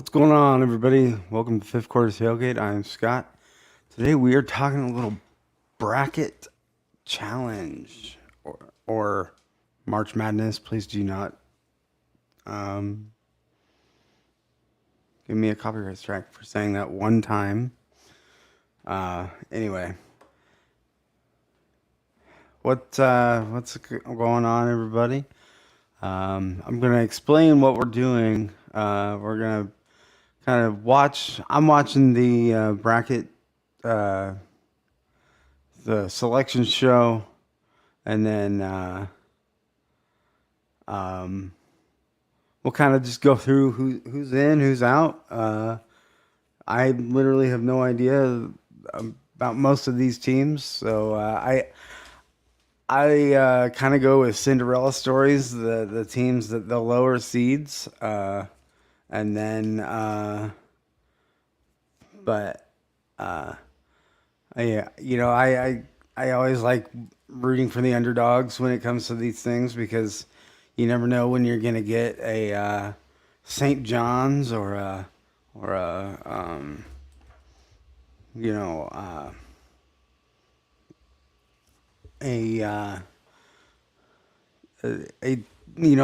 What's going on, everybody? Welcome to Fifth Quarter Tailgate. I'm Scott. Today we are talking a little bracket challenge or March Madness. Please do not um, give me a copyright strike for saying that one time. Anyway, what's going on, everybody? I'm gonna explain what we're doing. We're gonna kind of watch. I'm watching the bracket, uh, the selection show, and then um, we'll kind of just go through who's in, who's out. I literally have no idea about most of these teams, so I kind of go with Cinderella stories, the teams that the lower seeds, and then but yeah, I always like rooting for the underdogs when it comes to these things because you never know when you're gonna get a St. John's or you know a a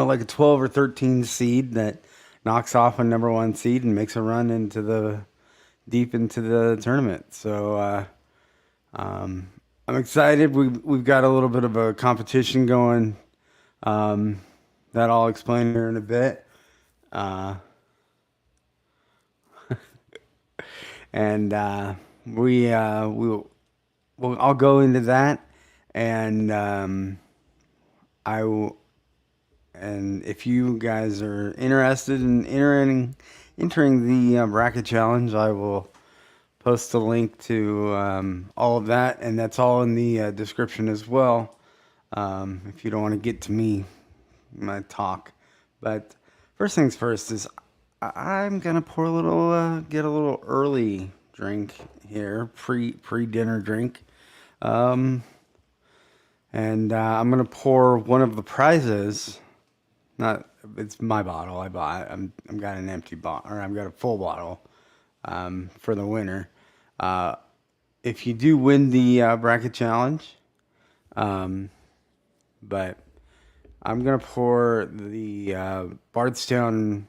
like a 12 or 13 seed that knocks off a number one seed and makes a run into the deep into the tournament. So I'm excited. We've got a little bit of a competition going. That I'll explain here in a bit. Uh, and I'll go into that, and I will. And if you guys are interested in entering the bracket challenge, I will post a link to all of that, and that's all in the description as well. If you don't want to get to me, my talk, but first things first is I'm gonna pour a little, get a little early drink here, pre dinner drink, um, and I'm gonna pour one of the prizes. Not, it's my bottle I bought. I'm got an empty bottle, or I've got a full bottle for the winner. Uh, if you do win the bracket challenge, um, but I'm gonna pour the Bardstown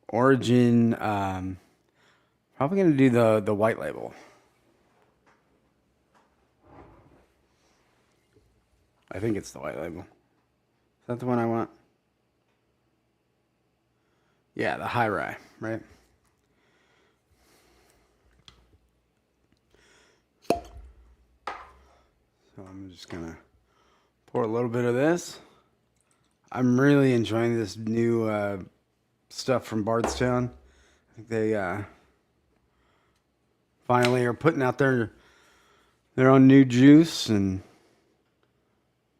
Origin. Probably gonna do the white label. I think it's the white label. Is that the one I want? Yeah, the high rye, right? So I'm just gonna pour a little bit of this. I'm really enjoying this new stuff from Bardstown. I think they finally are putting out their own new juice, and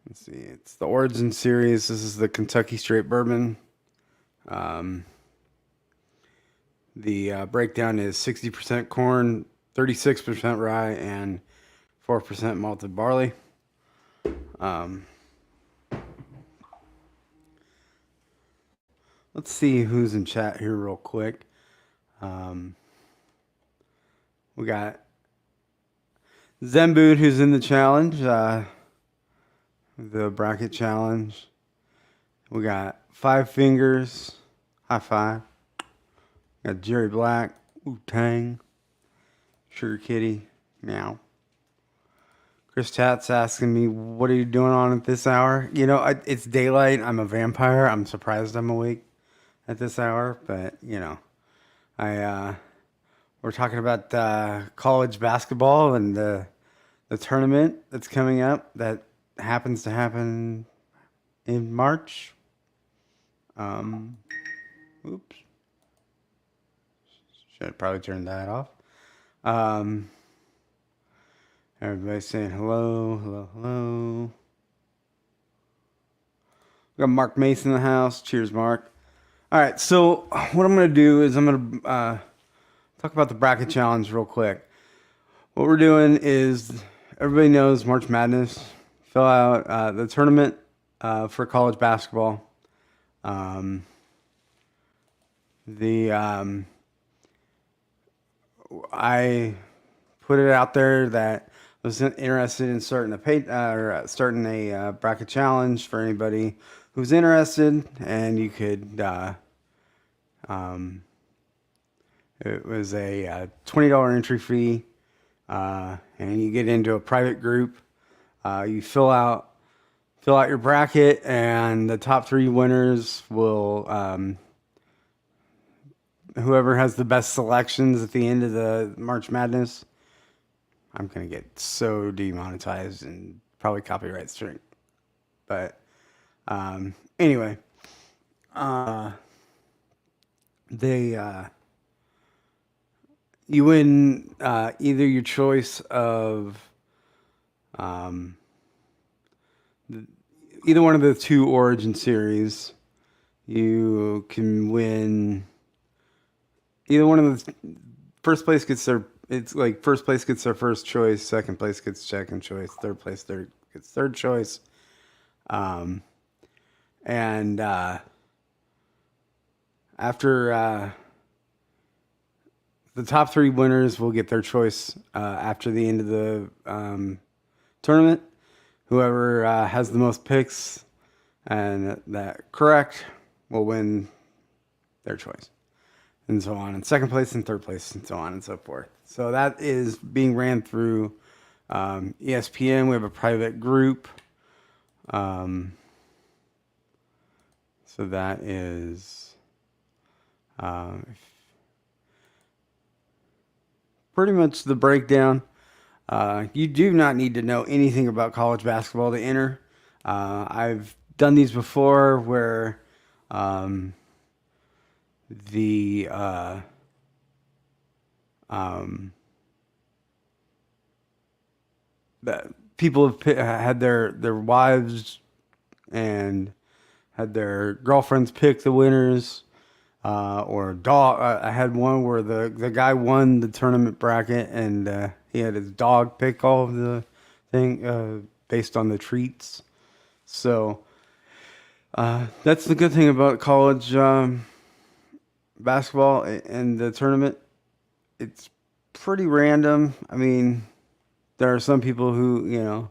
let's see, it's the Origin series. This is the Kentucky Straight Bourbon. The breakdown is 60% corn, 36% rye, and 4% malted barley. Let's see who's in chat here real quick. We got Zemboot, who's in the challenge, the bracket challenge. We got Five Fingers, high five. Got Jerry Black, Wu Tang, Sugar Kitty, meow. Chris Chat's asking me, what are you doing on at this hour? It's daylight. I'm a vampire. I'm surprised I'm awake at this hour, but I we're talking about college basketball and the tournament that's coming up that happens to happen in March. Oops. Should have probably turned that off. Everybody's saying hello, hello, hello. We got Mark Mason in the house. Cheers, Mark. All right, so what I'm going to do is I'm going to talk about the bracket challenge real quick. What we're doing is, everybody knows March Madness. Fill out the tournament for college basketball. The I put it out there that I was interested in starting a bracket challenge for anybody who's interested, and you could. It was a $20 entry fee, and you get into a private group. You fill out your bracket, and the top 3 winners will. Whoever has the best selections at the end of the March Madness. I'm gonna get so demonetized and probably copyright strike. But anyway, they you win either your choice of either one of the 2 Origin series. You can win either one of the first place gets their. It's like first place gets their first choice, second place gets second choice, third place gets third choice, and after the top 3 winners will get their choice after the end of the tournament. Whoever has the most picks and that correct will win their choice, and so on. And second place and third place, and so on and so forth. So that is being ran through ESPN. We have a private group. So that is pretty much the breakdown. You do not need to know anything about college basketball to enter. I've done these before where the people have had their wives and had their girlfriends pick the winners, or dog. I had one where the guy won the tournament bracket and he had his dog pick all of the thing based on the treats. So that's the good thing about college basketball and the tournament. It's pretty random. I mean, there are some people who,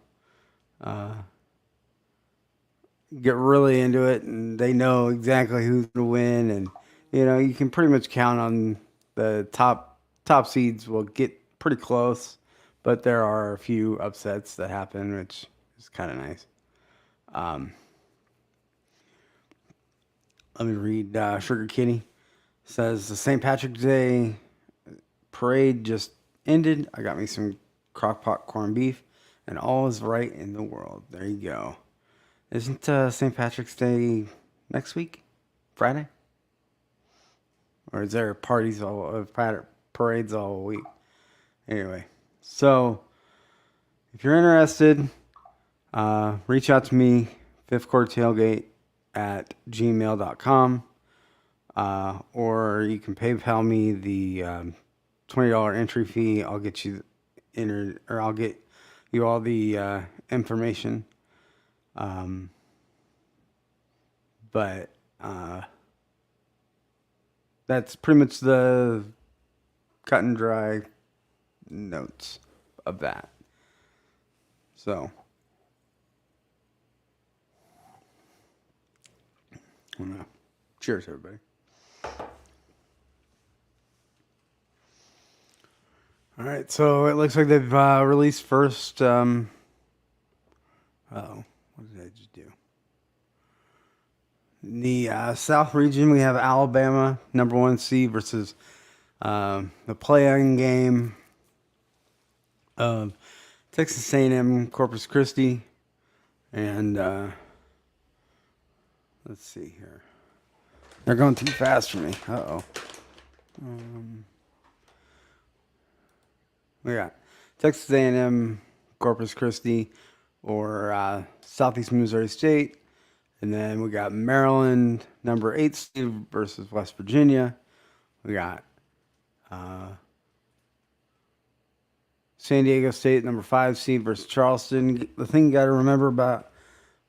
get really into it and they know exactly who's going to win. And, you can pretty much count on the top seeds will get pretty close. But there are a few upsets that happen, which is kind of nice. Let me read Sugar Kitty. Says the St. Patrick's Day parade just ended. I got me some crock-pot corned beef, and all is right in the world. There you go. Isn't St. Patrick's Day next week? Friday? Or is there parades all week? Anyway, so if you're interested, reach out to me, fifthcourttailgate@gmail.com. Or you can PayPal me the $20 entry fee. I'll get you entered, or I'll get you all the information. But that's pretty much the cut and dry notes of that. So, cheers, everybody. All right, so it looks like they've released first. What did I just do? In the South region, we have Alabama, number 1 seed, versus the play-in game of Texas A&M Corpus Christi. And let's see here. They're going too fast for me. Uh-oh. We got Texas A&M Corpus Christi or Southeast Missouri State. And then we got Maryland, number 8 seed versus West Virginia. We got San Diego State, number 5 seed versus Charleston. The thing you got to remember about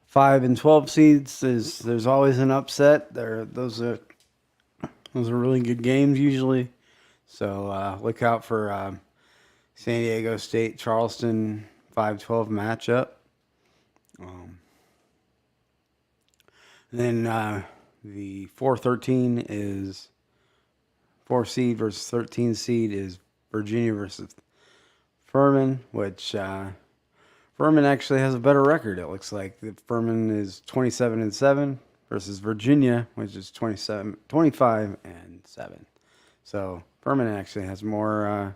5 and 12 seeds is there's always an upset. Those are really good games usually. So look out for San Diego State Charleston 5-12 matchup. Then the 4-13 is 4 seed versus 13 seed is Virginia versus Furman, which Furman actually has a better record. It looks like Furman is 27-7 versus Virginia, which is 25-7. So Furman actually has more.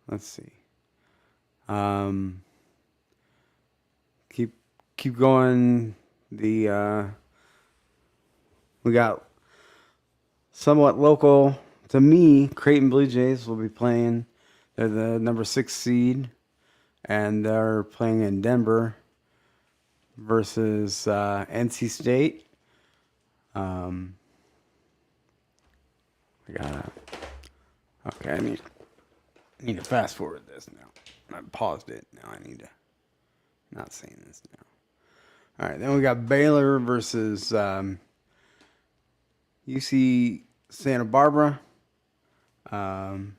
Let's see. Keep going. We got somewhat local to me. Creighton Blue Jays will be playing. They're the number 6 seed, and they're playing in Denver versus NC State. I got okay. I need to fast forward this now. I paused it. Now I need to not saying this now. All right, then we got Baylor versus UC Santa Barbara. And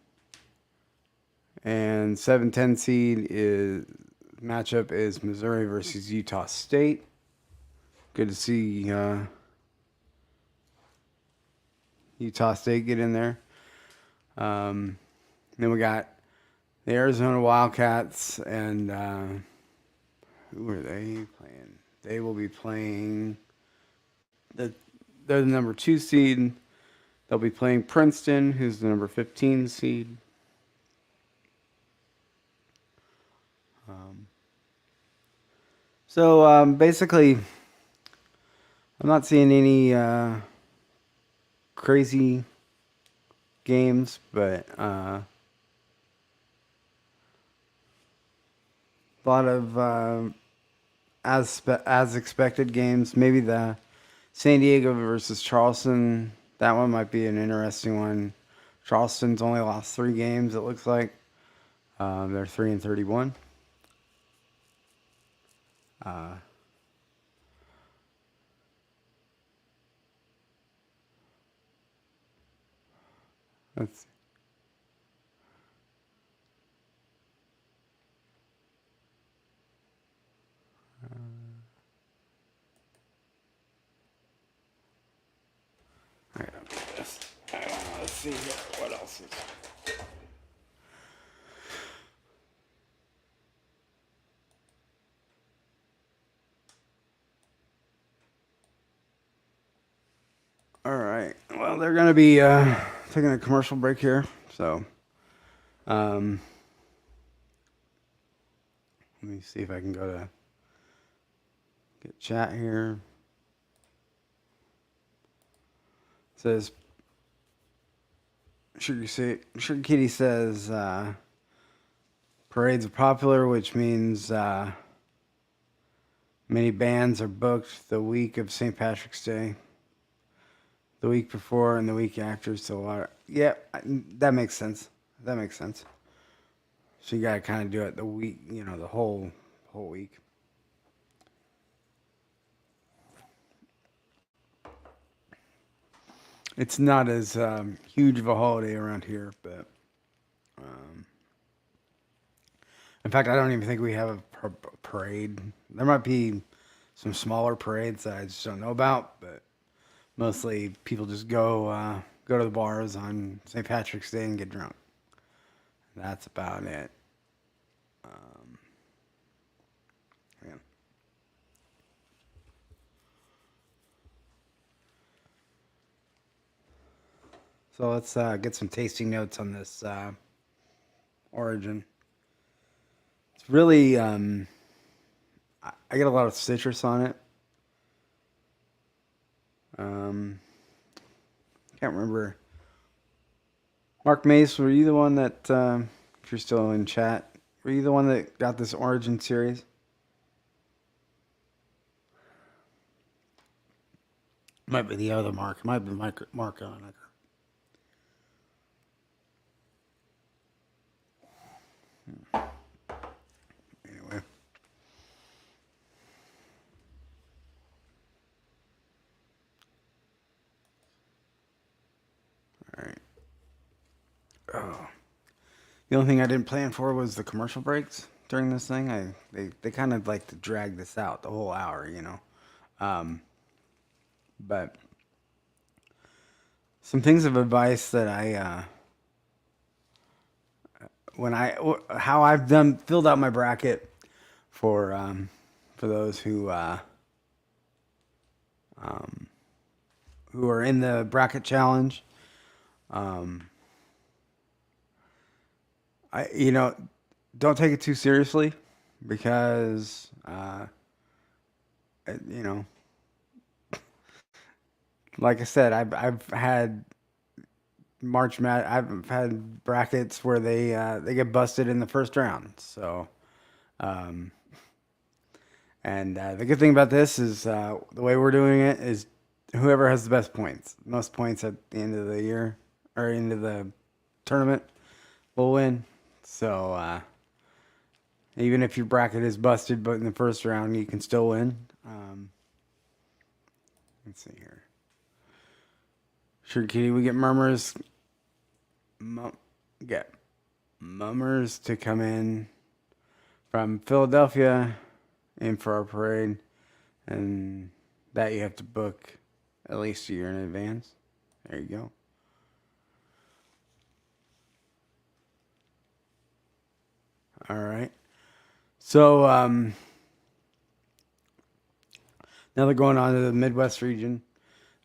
7-10 seed matchup is Missouri versus Utah State. Good to see Utah State get in there. Then we got the Arizona Wildcats, and who are they playing? They will be playing. They're the number 2 seed. They'll be playing Princeton, who's the number 15 seed. So basically, I'm not seeing any crazy games, but a lot of as expected games. Maybe the San Diego versus Charleston. That one might be an interesting one. Charleston's only lost 3 games, it looks like. They're 3-31. Let's see. Let's see here. What else is... All right. Well, they're going to be taking a commercial break here. So, let me see if I can go to get chat here. It says, Sugar Kitty says, parades are popular, which means many bands are booked the week of St. Patrick's Day. The week before and the week after, so yeah, that makes sense. That makes sense. So you gotta kind of do it the week, the whole week. It's not as huge of a holiday around here, but in fact, I don't even think we have a parade. There might be some smaller parades that I just don't know about, but mostly people just go to the bars on St. Patrick's Day and get drunk. That's about it. Yeah. So let's get some tasting notes on this Origin. It's really, I get a lot of citrus on it. Can't remember. Mark Mace, were you the one that, if you're still in chat, were you the one that got this Origin series? Might be the other Mark. Might be Mark Onecker. Anyway. Oh, the only thing I didn't plan for was the commercial breaks during this thing. They kind of like to drag this out the whole hour, you know. But some things of advice that I when I how I've done filled out my bracket for those who are in the bracket challenge. Um, I don't take it too seriously because you know, like I said, I've had I've had brackets where they get busted in the first round. So, um, and the good thing about this is the way we're doing it is whoever has the best points, most points at the end of the year or end of the tournament will win. So even if your bracket is busted, but in the first round you can still win. Let's see here. Sure, Kitty, we get murmurs. Get mummers to come in from Philadelphia in for our parade, and that you have to book at least a year in advance. There you go. All right. So now they're going on to the Midwest region.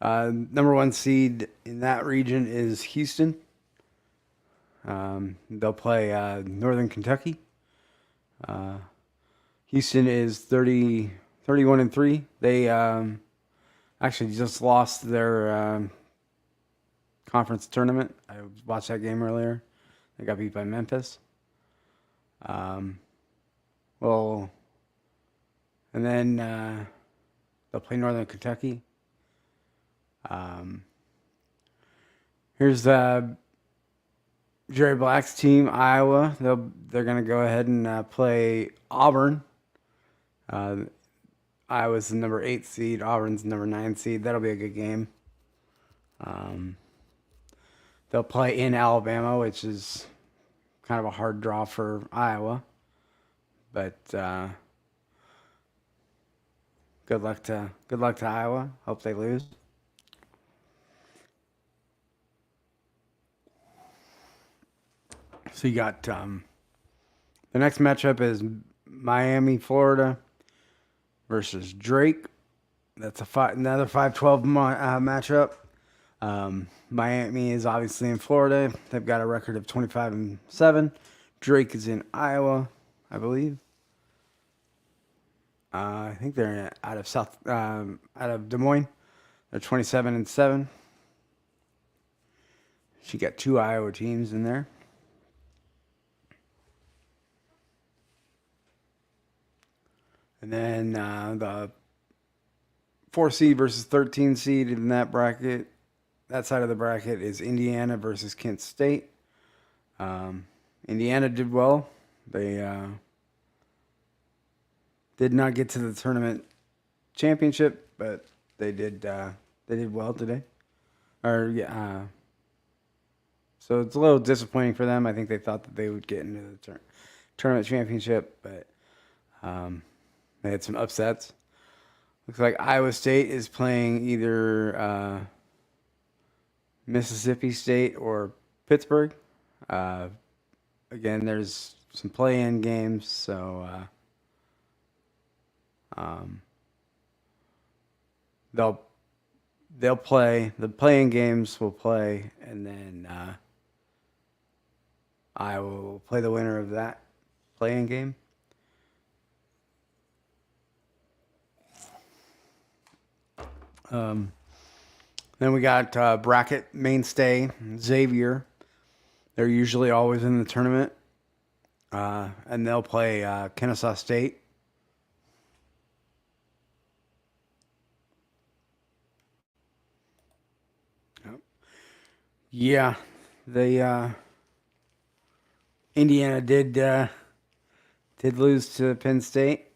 Number one seed in that region is Houston. They'll play Northern Kentucky. Houston is 31 and 3. They actually just lost their conference tournament. I watched that game earlier. They got beat by Memphis. Well, and then they'll play Northern Kentucky. Here's Jerry Black's team, Iowa. They're going to go ahead and play Auburn. Iowa's the number 8 seed. Auburn's the number 9 seed. That'll be a good game. They'll play in Alabama, which is kind of a hard draw for Iowa. But good luck to Iowa. Hope they lose. So you got the next matchup is Miami, Florida versus Drake. That's another 5-12 matchup. Miami is obviously in Florida. They've got a record of 25-7. Drake is in Iowa, I believe. I think they're out of Des Moines. They're 27-7. She got 2 Iowa teams in there. And then the 4 seed versus 13 seed in that bracket. That side of the bracket is Indiana versus Kent State. Indiana did well. They did not get to the tournament championship, but they did well today. So it's a little disappointing for them. I think they thought that they would get into the tournament championship, but they had some upsets. Looks like Iowa State is playing either Mississippi State or Pittsburgh. Again, there's some play-in games, so they'll play. The play-in games will play, and then Iowa will play the winner of that play-in game. Then we got bracket mainstay Xavier. They're usually always in the tournament, and they'll play Kennesaw State. Yeah, the Indiana did lose to Penn State.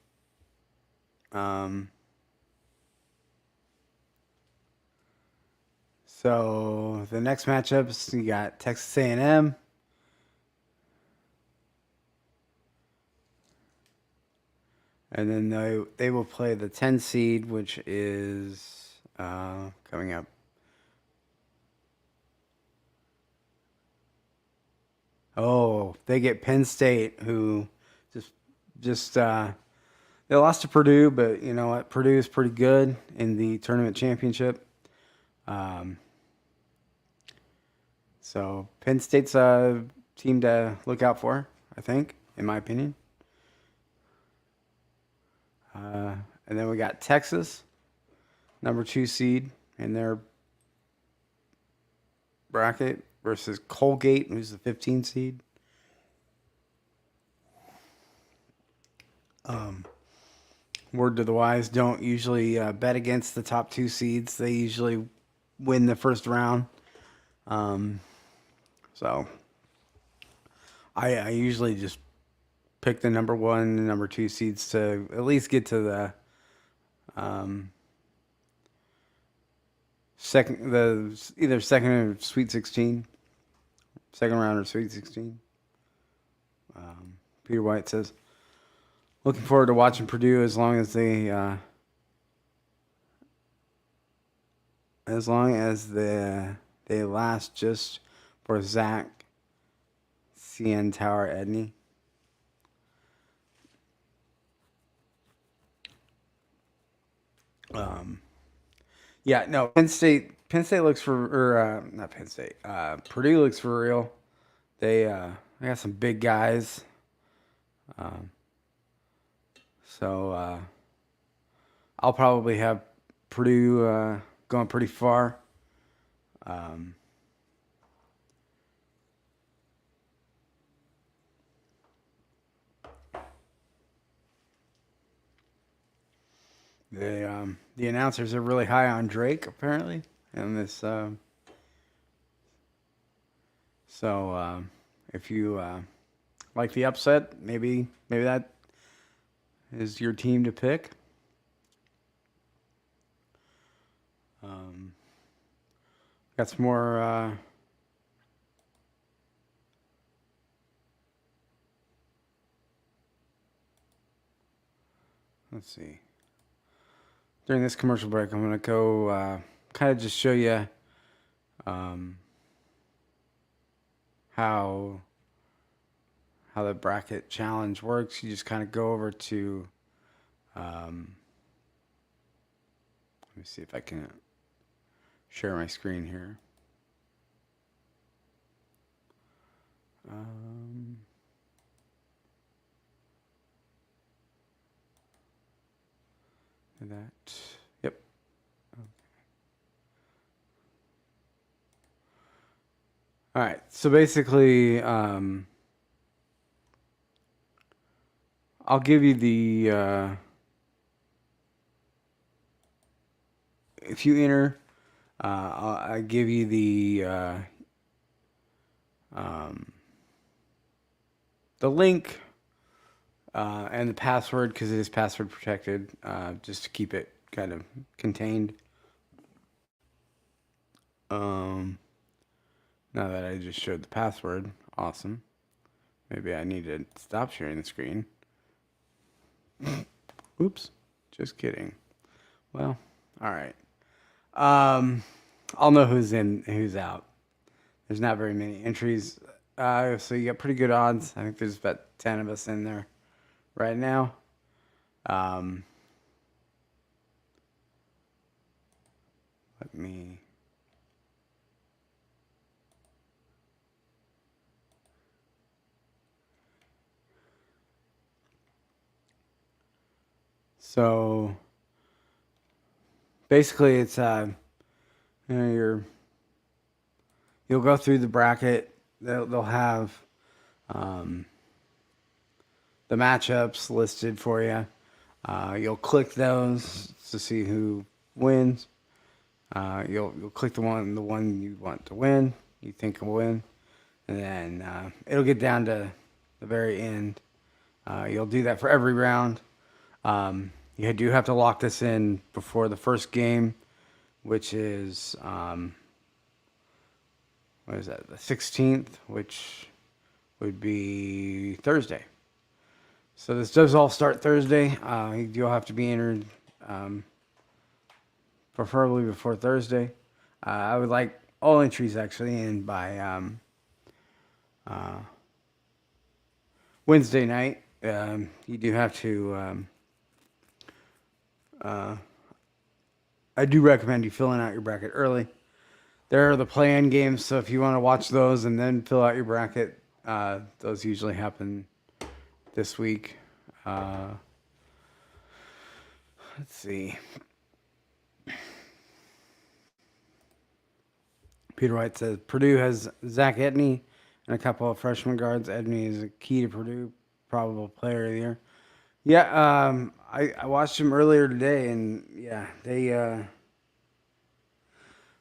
So the next matchups, you got Texas A&M and then they will play the 10 seed, which is coming up. Oh, they get Penn State, who just they lost to Purdue, but you know what? Purdue is pretty good in the tournament championship. Um, so Penn State's a team to look out for, I think, in my opinion. And then we got Texas, number 2 seed in their bracket versus Colgate, who's the 15 seed. Word to the wise, don't usually bet against the top 2 seeds. They usually win the first round. So I usually just pick the number 1 and number 2 seeds to at least get to the either second or Sweet 16, second round or Sweet 16. Peter White says, looking forward to watching Purdue as long as they last just for Zach CN Tower Edney. Yeah, no, Penn State looks for, or not Penn State, Purdue looks for real. They got some big guys. So I'll probably have Purdue going pretty far. The announcers are really high on Drake apparently, and this. So if you like the upset, maybe that is your team to pick. Got some more. Let's see. During this commercial break, I'm going to go kind of just show you how the bracket challenge works. You just kind of go over to, let me see if I can share my screen here. That, yep. Okay. All right, so basically, I'll give you the, if you enter, I give you the link and the password, because it is password protected, just to keep it kind of contained. Now that I just showed the password, awesome. Maybe I need to stop sharing the screen. Oops, just kidding. Well, all right. I'll know who's in, who's out. There's not very many entries, so you got pretty good odds. I think there's about 10 of us in there right now. Let me. So basically, it's you'll go through the bracket. They'll have the matchups listed for you. You'll click those to see who wins. You'll click the one you want to win, you think will win, and then it'll get down to the very end. You'll do that for every round. You do have to lock this in before the first game, which is what is that? The 16th, which would be Thursday. So this does all start Thursday. You'll have to be entered, preferably before Thursday. I would like all entries actually in by Wednesday night. You do have to. I do recommend you filling out your bracket early. There are the play-in games, so if you want to watch those and then fill out your bracket, those usually happen this week. Let's see. Peter White says Purdue has Zach Edney and a couple of freshman guards. Edney is a key to Purdue, probable player of the year. Yeah, I watched him earlier today, and yeah, they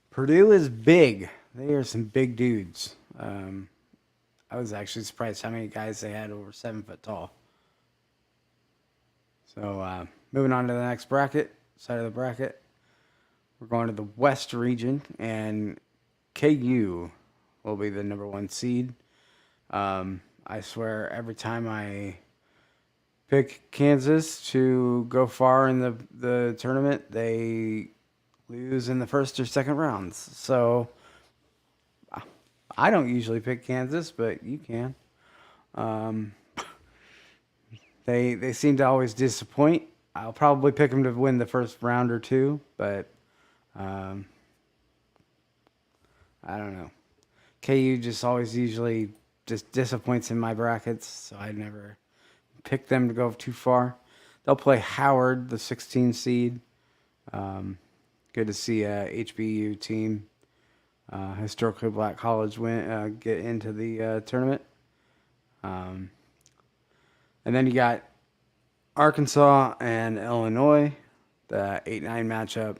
Purdue is big. They are some big dudes. I was actually surprised how many guys they had over 7 foot tall. So moving on to the next side of the bracket, we're going to the West region, and KU will be the number 1 seed. I swear every time I pick Kansas to go far in the tournament, they lose in the first or second rounds. So I don't usually pick Kansas, but you can. They seem to always disappoint. I'll probably pick them to win the first round or two, but I don't know. KU just always usually just disappoints in my brackets, so I never pick them to go too far. They'll play Howard, the 16 seed. Good to see a HBU team, historically black college, get into the tournament. And then you got Arkansas and Illinois, the 8-9 matchup.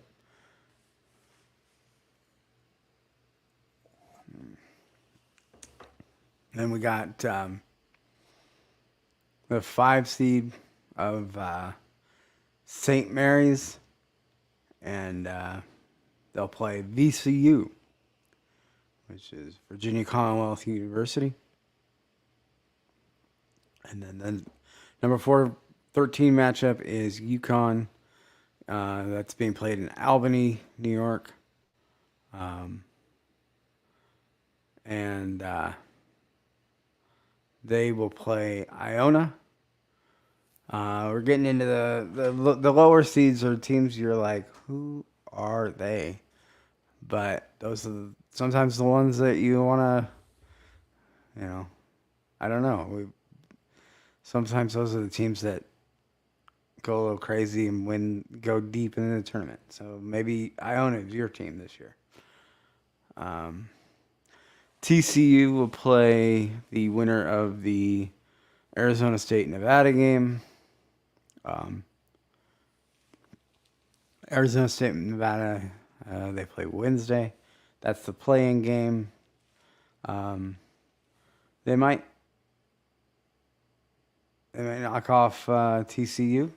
Then we got the 5 seed of St. Mary's, and they'll play VCU, which is Virginia Commonwealth University. And then the number 13 matchup is UConn. That's being played in Albany, New York. And they will play Iona. We're getting into the lower seeds are teams you're like, who are they? But those are sometimes the ones that you want to, I don't know. Sometimes those are the teams that go a little crazy and go deep into the tournament. So maybe Iona is your team this year. TCU will play the winner of the Arizona State-Nevada game. Arizona State and Nevada, they play Wednesday. That's the play-in game. They might knock off TCU.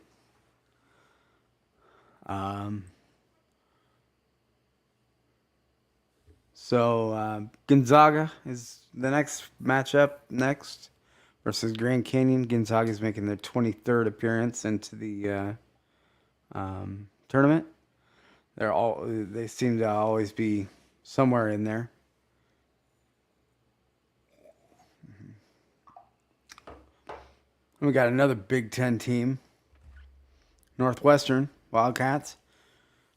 So Gonzaga is the next matchup versus Grand Canyon. Gonzaga is making their 23rd appearance into the tournament. They seem to always be somewhere in there. We got another Big Ten team, Northwestern Wildcats.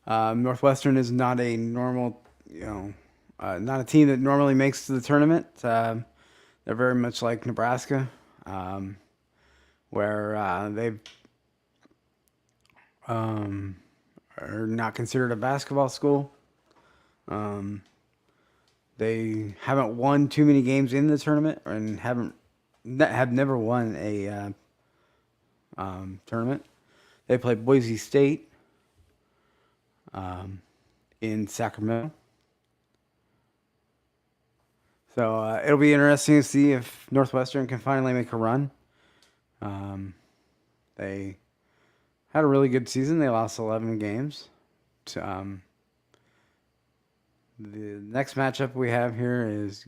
Northwestern is not a normal, not a team that normally makes to the tournament. They're very much like Nebraska, where they are not considered a basketball school. They haven't won too many games in the tournament and have never won a tournament. They play Boise State in Sacramento. So it'll be interesting to see if Northwestern can finally make a run. They had a really good season. They lost 11 games. The next matchup we have here is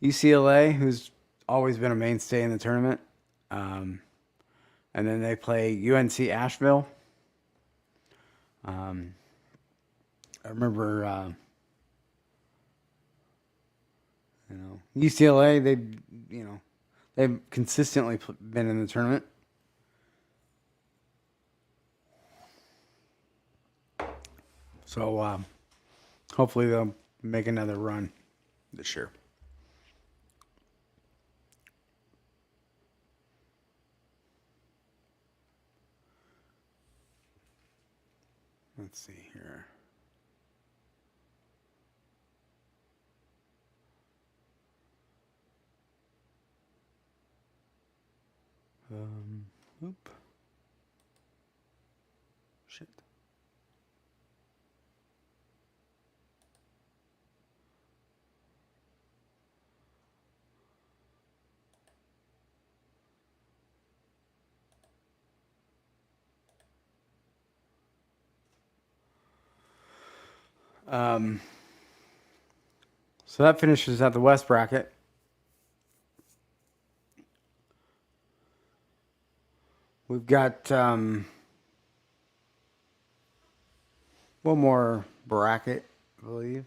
UCLA, who's always been a mainstay in the tournament. and then they play UNC Asheville. I remember, UCLA. They've consistently been in the tournament. So hopefully they'll make another run this year. Let's see here. Oop. Shit. So that finishes out the West bracket. We've got one more bracket, I believe,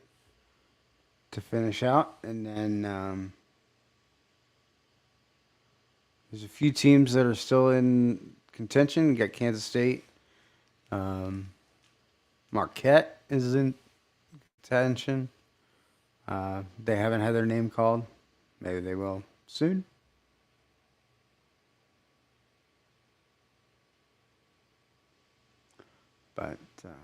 to finish out, and then there's a few teams that are still in contention. You got Kansas State. Marquette is in contention. They haven't had their name called. Maybe they will soon. But let's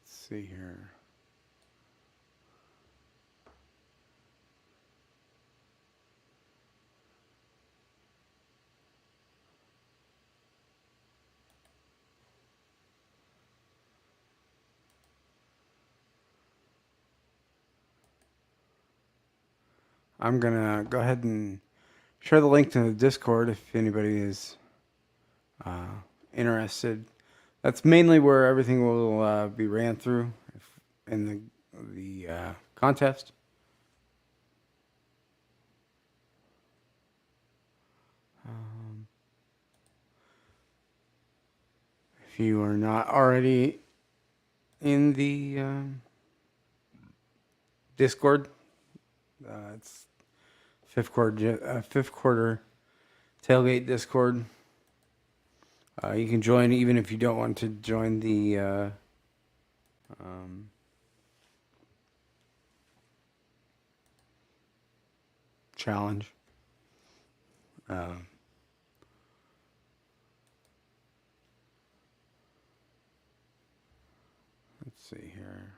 see here. I'm going to go ahead and share the link to the Discord if anybody is interested. That's mainly where everything will be ran through in the contest. If you are not already in the Discord, it's fifth quarter tailgate Discord. You can join even if you don't want to join the challenge. Let's see here.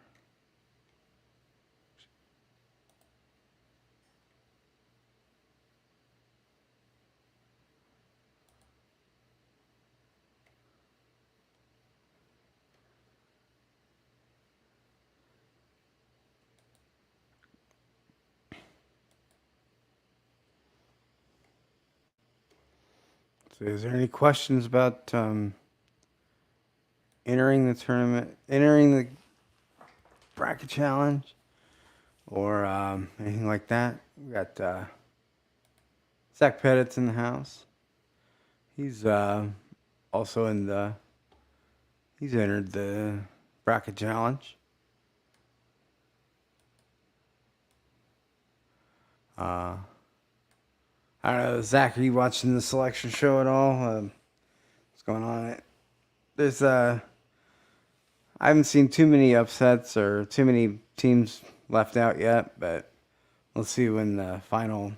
So is there any questions about entering the tournament, entering the bracket challenge, or anything like that? We got Zach Pettit's in the house. He's also he's entered the bracket challenge. I don't know, Zach, are you watching the selection show at all? What's going on? There's I haven't seen too many upsets or too many teams left out yet, but we'll see when the final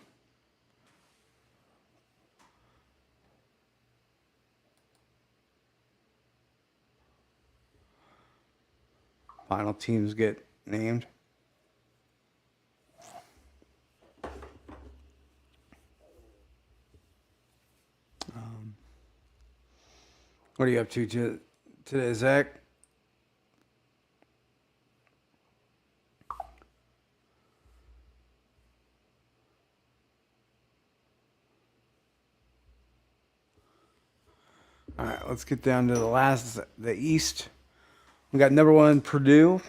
teams get named. What are you up to today, Zach? All right, let's get down to the East. We got number one Purdue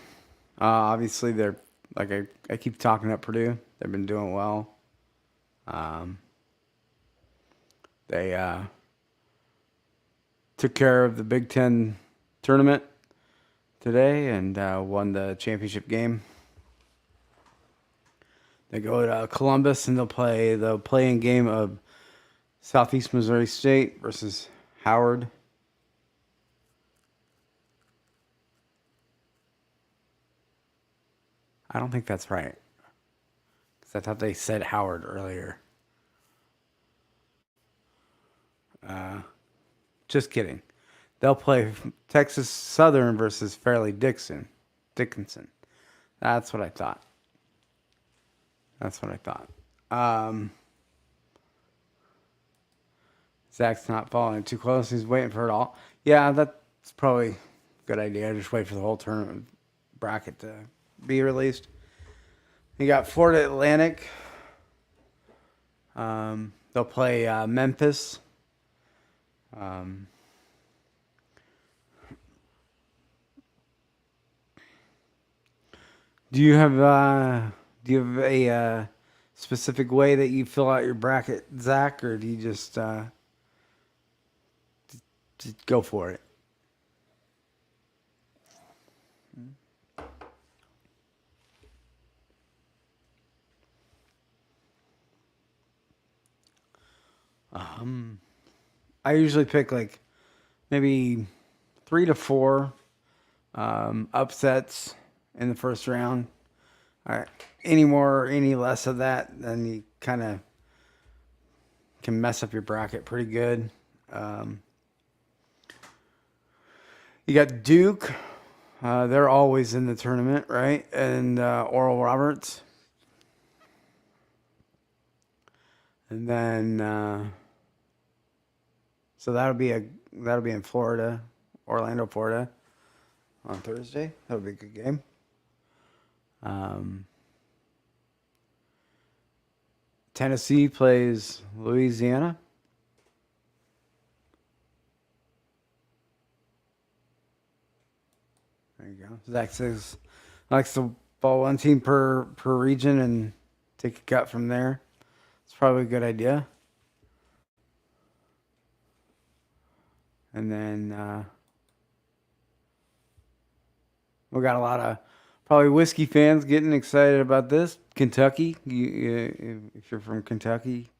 Obviously, they're like I keep talking up Purdue. They've been doing well. They took care of the Big Ten tournament today and won the championship game. They go to Columbus and they'll play the play-in game of Southeast Missouri State versus Howard. I don't think that's right. Because I thought they said Howard earlier. Just kidding. They'll play Texas Southern versus Fairleigh Dickinson. That's what I thought. That's what I thought. Zach's not following too close. He's waiting for it all. Yeah, that's probably a good idea. Just wait for the whole tournament bracket to be released. You got Florida Atlantic. They'll play Memphis. Do you have a specific way that you fill out your bracket, Zach, or do you just go for it? I usually pick like maybe 3 to 4 upsets in the first round. All right. Any more or any less of that, then you kind of can mess up your bracket pretty good. You got Duke. They're always in the tournament, right? And Oral Roberts. And then so that'll be in Florida, Orlando, Florida, on Thursday. That'll be a good game. Tennessee plays Louisiana. There you go. Zach says likes to follow one team per region and take a cut from there. It's probably a good idea. And then we got a lot of probably whiskey fans getting excited about this. Kentucky, if you're from Kentucky,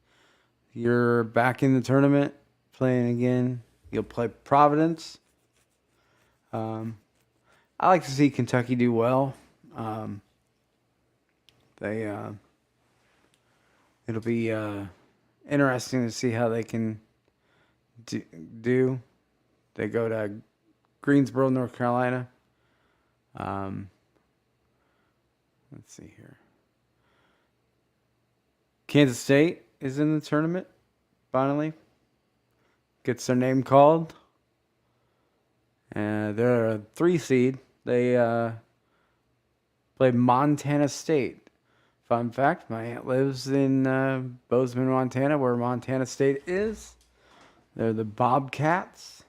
you're back in the tournament playing again. You'll play Providence. I like to see Kentucky do well. It'll be interesting to see how they can do. They go to Greensboro, North Carolina. Let's see here. Kansas State is in the tournament, finally. Gets their name called. They're a 3 seed. They play Montana State. Fun fact, my aunt lives in Bozeman, Montana, where Montana State is. They're the Bobcats.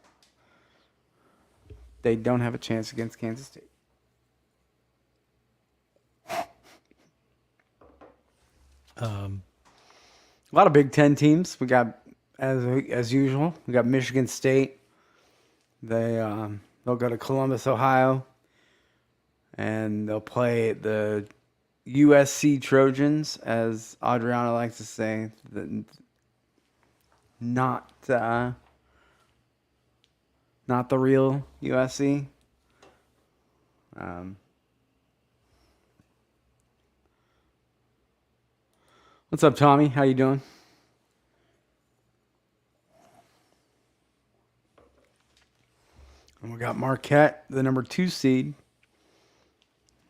They don't have a chance against Kansas State. A lot of Big Ten teams. We got, as usual, we got Michigan State. They'll go to Columbus, Ohio, and they'll play the USC Trojans, as Adriana likes to say. Not the real USC. What's up, Tommy? How you doing? And we got Marquette, the number 2 seed,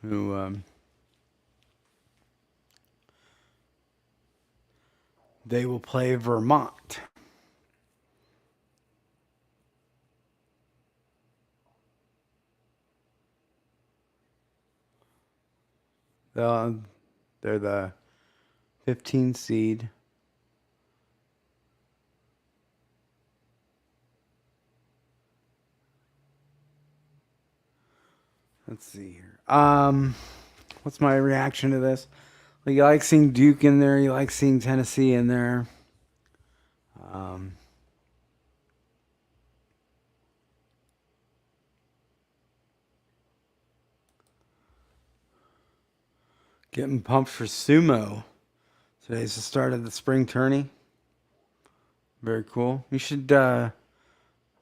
who they will play Vermont. They're the 15 seed. Let's see here. What's my reaction to this? Like, you like seeing Duke in there. You like seeing Tennessee in there. Um, Getting pumped for sumo. Today's the start of the spring tourney. Very cool. You should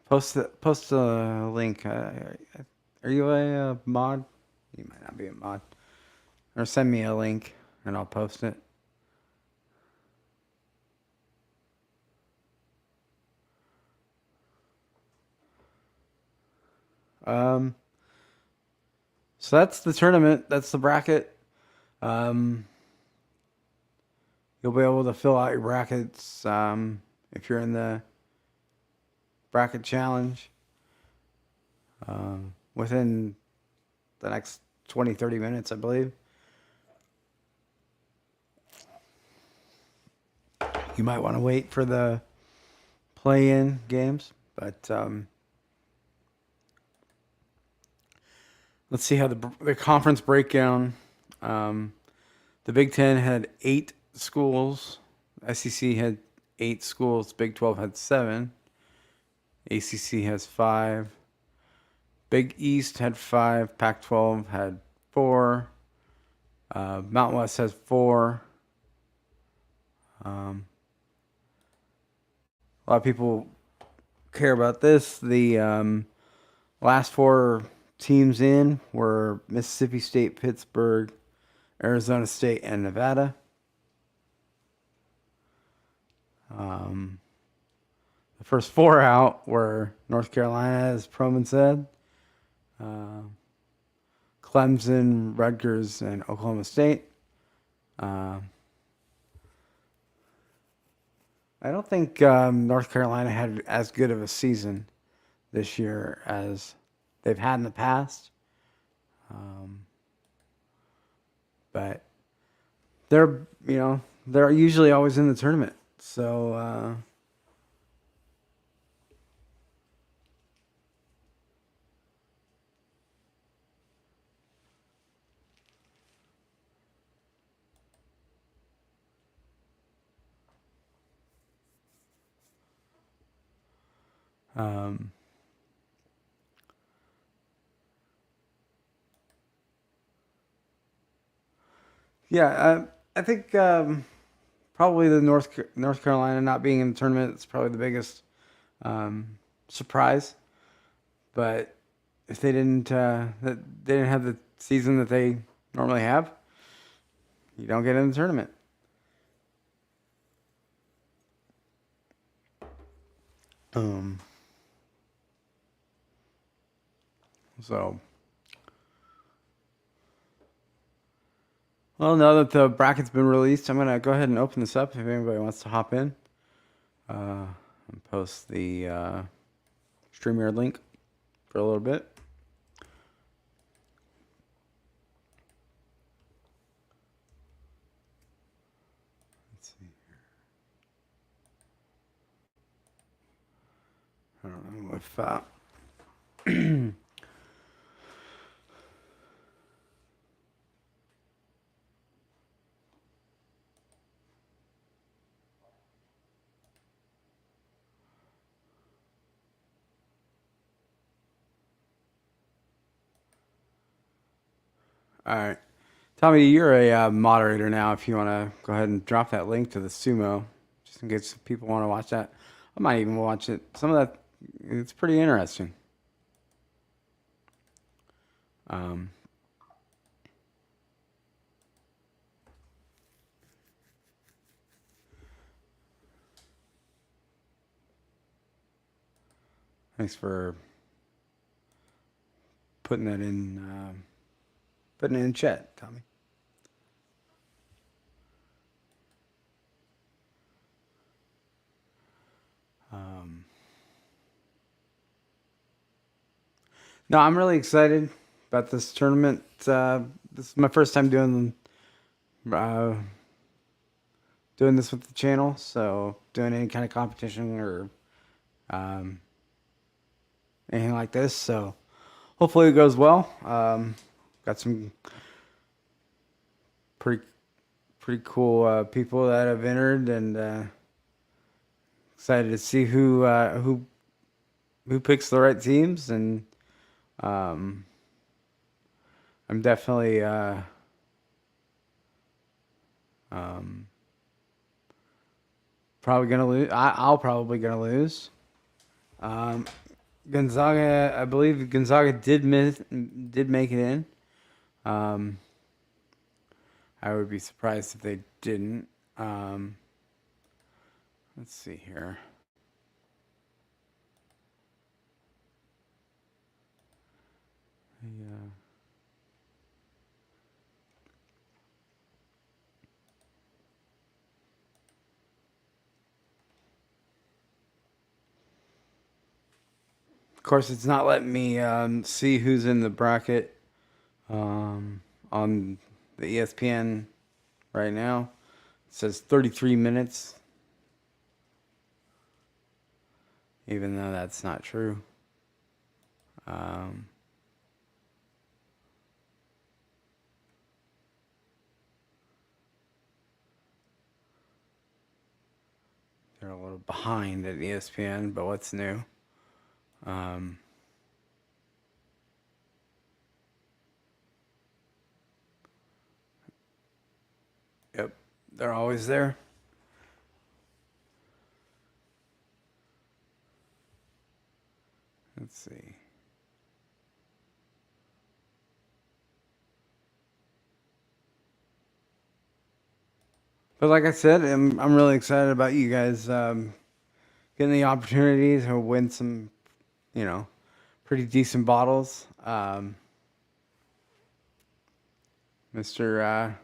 post a link. Are you a mod? You might not be a mod. Or send me a link and I'll post it. Um, so that's the tournament. That's the bracket. Um, you'll be able to fill out your brackets if you're in the bracket challenge within the next 20-30 minutes, I believe. You might want to wait for the play-in games, but let's see how the conference breakdown. The Big Ten had 8 schools. SEC had 8 schools. Big 12 had 7. ACC has 5. Big East had 5. Pac-12 had 4. Mountain West has 4. A lot of people care about this. The last 4 teams in were Mississippi State, Pittsburgh, Arizona State, and Nevada. The first 4 out were North Carolina, as Proman said, Clemson, Rutgers, and Oklahoma State. I don't think North Carolina had as good of a season this year as they've had in the past. But they're usually always in the tournament. So yeah, I think probably the North Carolina not being in the tournament is probably the biggest surprise. But if they didn't have the season that they normally have, you don't get in the tournament. So, well, now that the bracket's been released, I'm gonna go ahead and open this up if anybody wants to hop in. And post the StreamYard link for a little bit. Let's see here. I don't know if all right. Tommy, you're a moderator now. If you want to go ahead and drop that link to the sumo, just in case people want to watch that. I might even watch it. Some of that, it's pretty interesting. Thanks for putting that in chat, Tommy. No, I'm really excited about this tournament. This is my first time doing this with the channel, so doing any kind of competition or anything like this. So hopefully it goes well. Got got some pretty cool people that have entered, and excited to see who picks the right teams, and um, I'm definitely um, probably gonna lose. I'll probably gonna lose. Um, Gonzaga, I believe Gonzaga did make it in. Um, I would be surprised if they didn't. Um, let's see here. Yeah. Of course, it's not letting me see who's in the bracket on the ESPN right now. It says 33 minutes, even though that's not true. Um, they're a little behind at ESPN, but what's new? Um, yep, they're always there. Let's see. But like I said, I'm really excited about you guys getting the opportunity to win some, pretty decent bottles. Mr.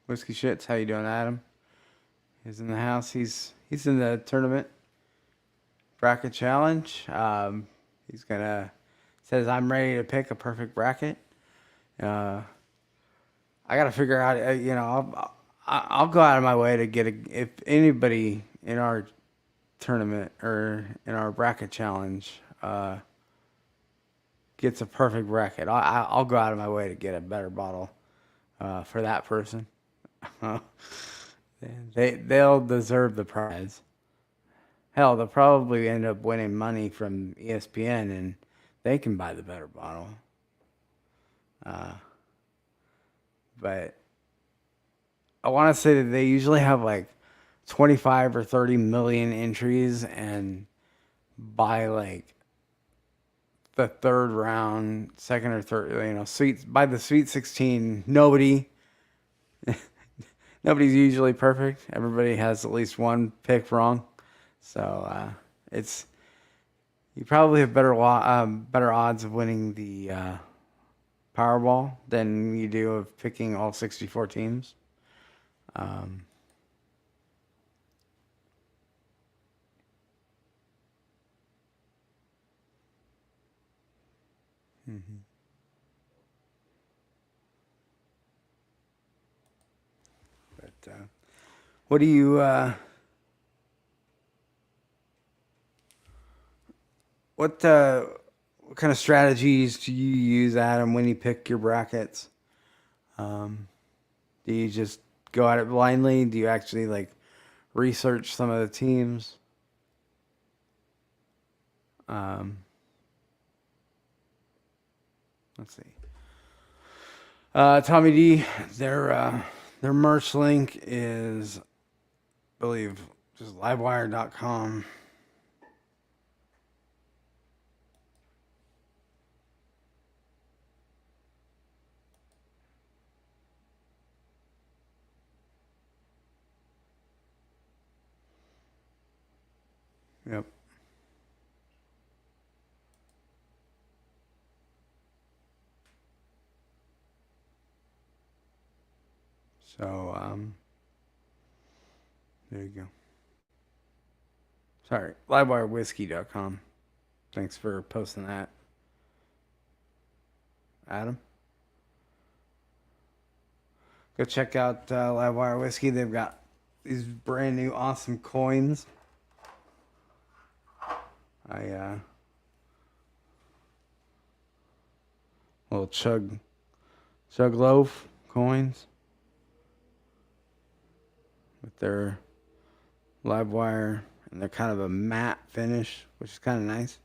Whiskey Shits, how you doing, Adam? He's in the house. He's in the tournament bracket challenge. He's gonna says I'm ready to pick a perfect bracket. I gotta figure out. I'll go out of my way to get if anybody in our tournament or in our bracket challenge gets a perfect bracket. I'll go out of my way to get a better bottle for that person. They'll deserve the prize. Hell, they'll probably end up winning money from ESPN, and they can buy the better bottle. But I want to say that they usually have like 25 or 30 million entries, and by like the third round, second or third, by the Sweet 16, nobody's usually perfect. Everybody has at least one pick wrong. So it's you probably have better odds of winning the Powerball than you do of picking all 64 teams. Mm-hmm. But what do you what kind of strategies do you use, Adam, when you pick your brackets? Do you just go at it blindly? Do you actually like research some of the teams? Um, let's see. Tommy D, their merch link is, I believe, just livewire.com. Yep. So, there you go. Sorry, livewirewhiskey.com. Thanks for posting that, Adam. Go check out Livewire Whiskey. They've got these brand new awesome coins. I little chug loaf coins with their live wire, and they're kind of a matte finish, which is kind of nice.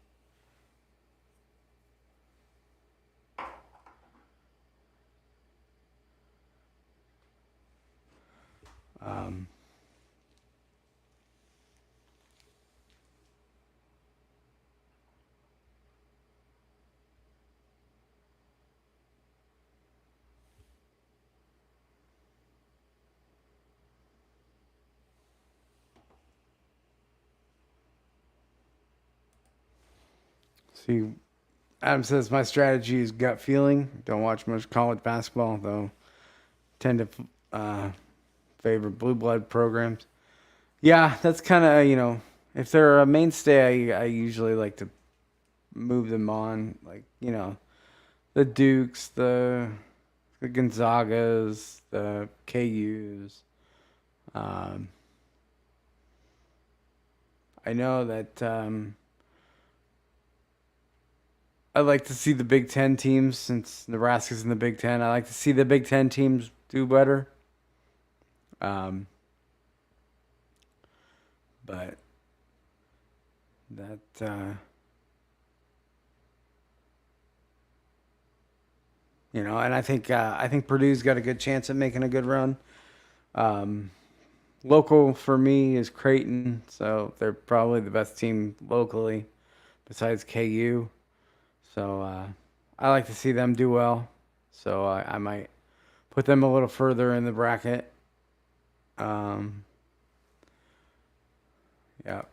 Um, see, Adam says my strategy is gut feeling. Don't watch much college basketball, though. Tend to favor blue blood programs. Yeah, that's kind of, if they're a mainstay, I usually like to move them on. Like, the Dukes, the Gonzagas, the KUs. Um, I know that I like to see the Big Ten teams, since Nebraska's in the Big Ten. I like to see the Big Ten teams do better. But that and I think Purdue's got a good chance at making a good run. Local for me is Creighton, so they're probably the best team locally besides KU. So I like to see them do well. So I might put them a little further in the bracket. Yeah,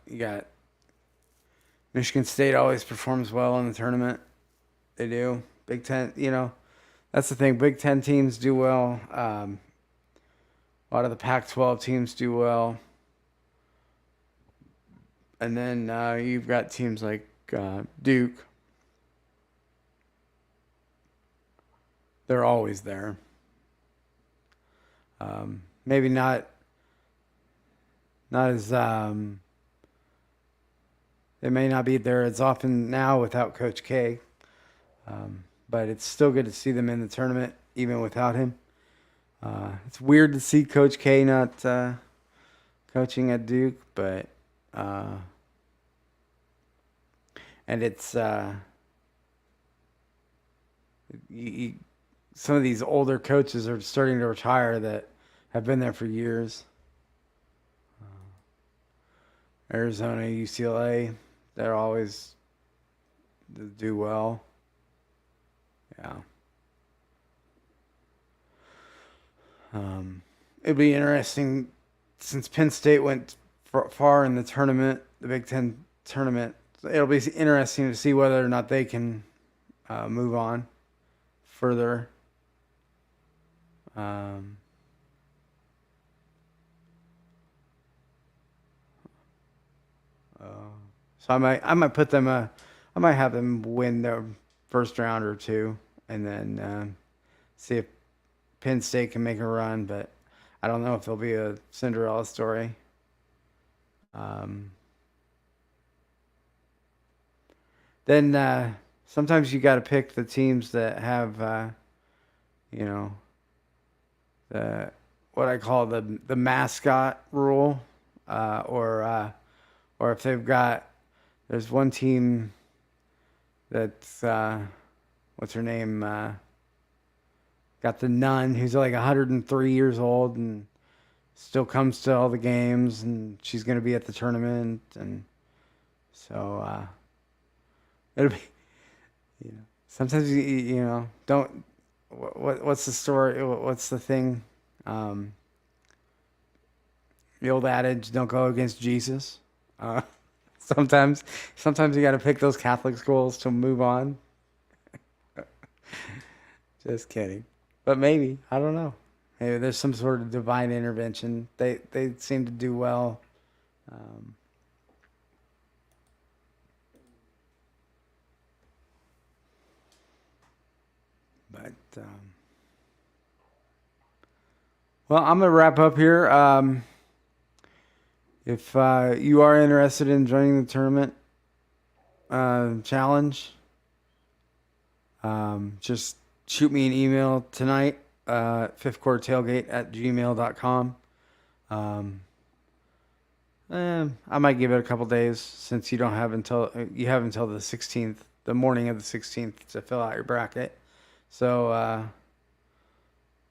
you got Michigan State always performs well in the tournament. They do. Big Ten, that's the thing. Big Ten teams do well. A lot of the Pac-12 teams do well. And then you've got teams like Duke. They're always there. Maybe not as they may not be there as often now without Coach K, but it's still good to see them in the tournament even without him. It's weird to see Coach K not coaching at Duke, but and it's some of these older coaches are starting to retire that have been there for years. Arizona, UCLA, they're always do well. Yeah. It'd be interesting since Penn State went far in the tournament, the Big Ten tournament. It'll be interesting to see whether or not they can move on further. So I might put them I might have them win their first round or two, and then see if Penn State can make a run, but I don't know if there'll be a Cinderella story. Then sometimes you got to pick the teams that have, the what I call the mascot rule, or if they've got, there's one team that's what's her name? Got the nun who's like 103 years old and still comes to all the games, and she's going to be at the tournament, and so it'll be, sometimes don't, what's the story? What's the thing? The old adage, don't go against Jesus. Sometimes you got to pick those Catholic schools to move on. Just kidding. But maybe, I don't know. Maybe there's some sort of divine intervention. They seem to do well. But well, I'm gonna wrap up here. If you are interested in joining the tournament challenge, just shoot me an email tonight, fifthquartertailgate@gmail.com. I might give it a couple days since you have until the 16th, the morning of the 16th, to fill out your bracket. So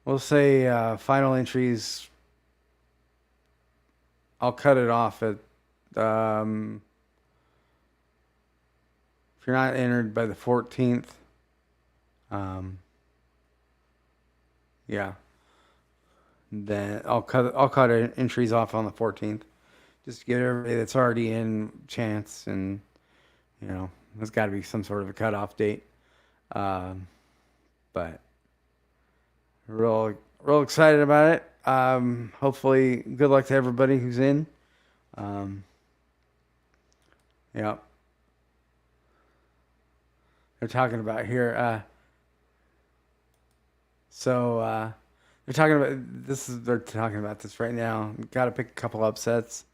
we'll say final entries. I'll cut it off at if you're not entered by the 14th. Yeah. Then I'll cut entries off on the 14th. Just to give everybody that's already in chance, and there's got to be some sort of a cutoff date. But real excited about it. Hopefully, good luck to everybody who's in. Yeah. They're talking about here. They're talking about this. They're talking about this right now. Got to pick a couple upsets.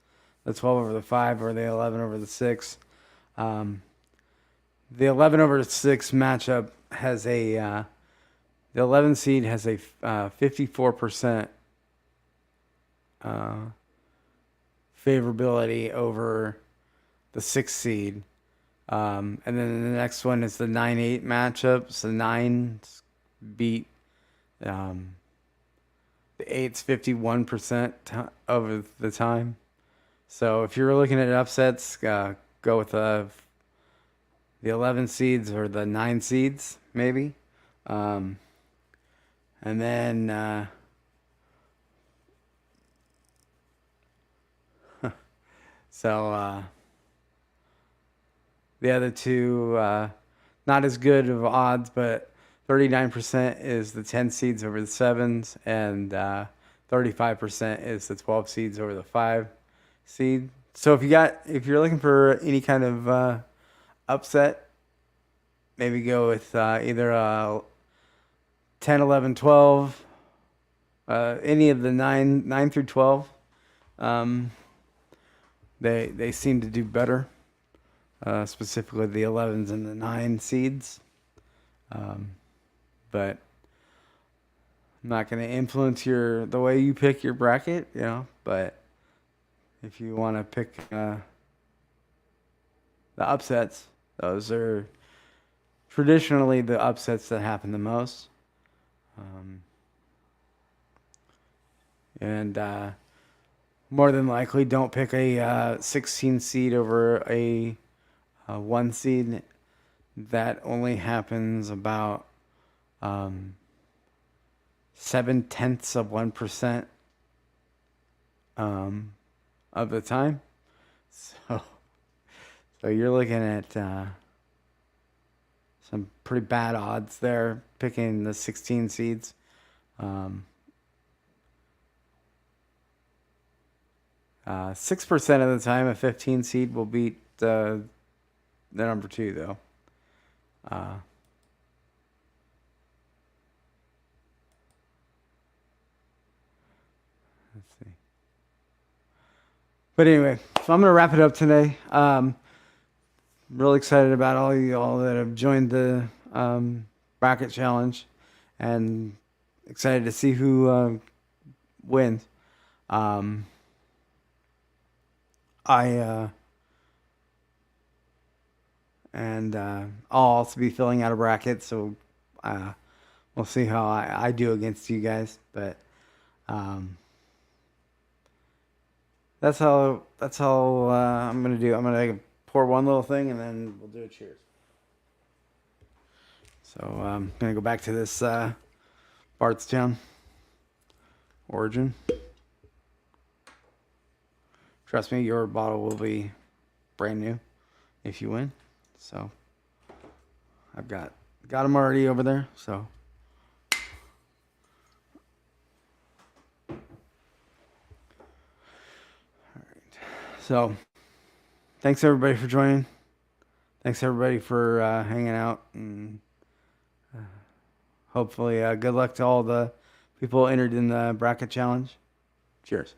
The 12 over the 5 or the 11 over the 6. The 11 over the 6 matchup has the 11 seed has a 54% favorability over the 6 seed. And then the next one is the 9-8 matchup. So 9s beat the 8's 51% over the time. So if you're looking at upsets, go with the 11 seeds or the 9 seeds, maybe. And then the other two, not as good of odds, but 39% is the 10 seeds over the 7s, and 35% is the 12 seeds over the 5 seed. So if you're looking for any kind of upset, maybe go with either 10, 11, 12, any of the 9 through 12. They seem to do better, specifically the 11s and the 9 seeds. But I'm not going to influence the way you pick your bracket, but if you want to pick the upsets, those are traditionally the upsets that happen the most. And more than likely, don't pick a 16 seed over a 1 seed. That only happens about 0.7% of the time. So you're looking at some pretty bad odds there picking the 16 seeds. 6% of the time, a 15 seed will beat the number 2, though. Let's see. But anyway, so I'm going to wrap it up today. Really excited about all you all that have joined the bracket challenge, and excited to see who wins. I'll also be filling out a bracket, so we'll see how I do against you guys. But that's all I'm gonna do. I'm gonna pour one little thing, and then we'll do a cheers. So I'm gonna go back to this Bardstown Origin. Trust me, your bottle will be brand new if you win. So I've got them already over there. So all right. So thanks everybody for joining. Thanks everybody for hanging out, and hopefully good luck to all the people entered in the bracket challenge. Cheers.